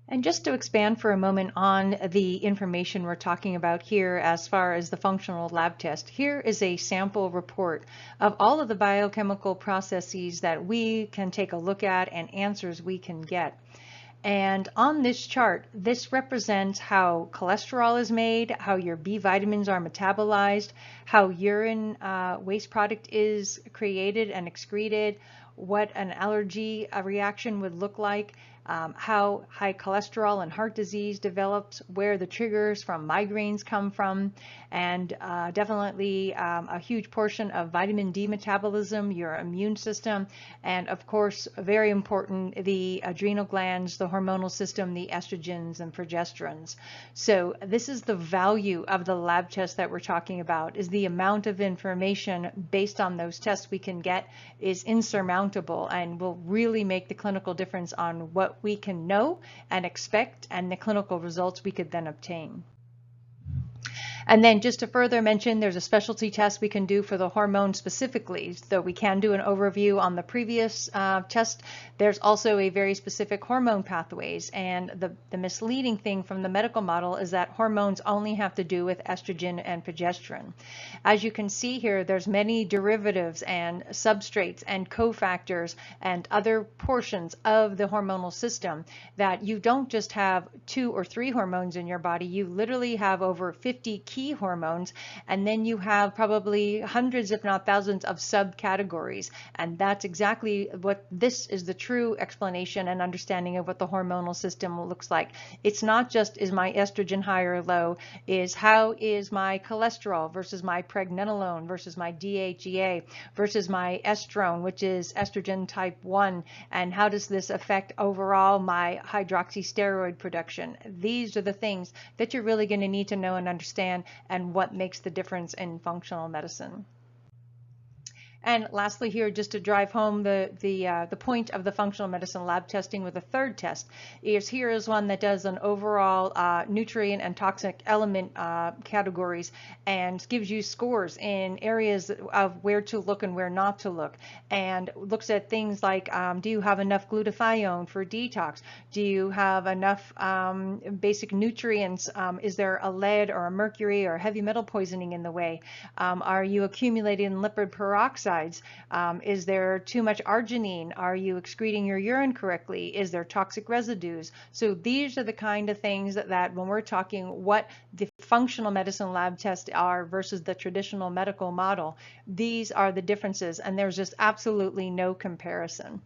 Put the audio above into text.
And just to expand for a moment on the information we're talking about here as far as the functional lab test, here is a sample report of all of the biochemical processes that we can take a look at and answers we can get. And on this chart, this represents how cholesterol is made, how your B vitamins are metabolized, how urine waste product is created and excreted, what an allergy reaction would look like, how high cholesterol and heart disease develops, where the triggers from migraines come from, and definitely a huge portion of vitamin D metabolism, your immune system, and of course, very important, the adrenal glands, the hormonal system, the estrogens and progesterones. So this is the value of the lab test that we're talking about, is the amount of information based on those tests we can get is insurmountable and will really make the clinical difference on what we can know and expect and the clinical results we could then obtain. And then just to further mention, there's a specialty test we can do for the hormone specifically. So we can do an overview on the previous test. There's also a very specific hormone pathways. And the misleading thing from the medical model is that hormones only have to do with estrogen and progesterone. As you can see here, there's many derivatives and substrates and cofactors and other portions of the hormonal system that you don't just have 2 or 3 hormones in your body. You literally have over 50 key hormones, and then you have probably hundreds, if not thousands, of subcategories. And that's exactly what this is, the true explanation and understanding of what the hormonal system looks like. It's not just is my estrogen high or low, is how is my cholesterol versus my pregnenolone versus my DHEA versus my estrone, which is estrogen type 1, and how does this affect overall my hydroxysteroid production. These are the things that you're really going to need to know and understand and what makes the difference in functional medicine. And lastly here, just to drive home the point of the functional medicine lab testing with a third test, here is one that does an overall nutrient and toxic element categories and gives you scores in areas of where to look and where not to look, and looks at things like do you have enough glutathione for detox? Do you have enough basic nutrients? Is there a lead or a mercury or heavy metal poisoning in the way? Are you accumulating lipid peroxide? Is there too much arginine? Are you excreting your urine correctly? Is there toxic residues? So these are the kind of things that when we're talking what the functional medicine lab tests are versus the traditional medical model, these are the differences, and there's just absolutely no comparison.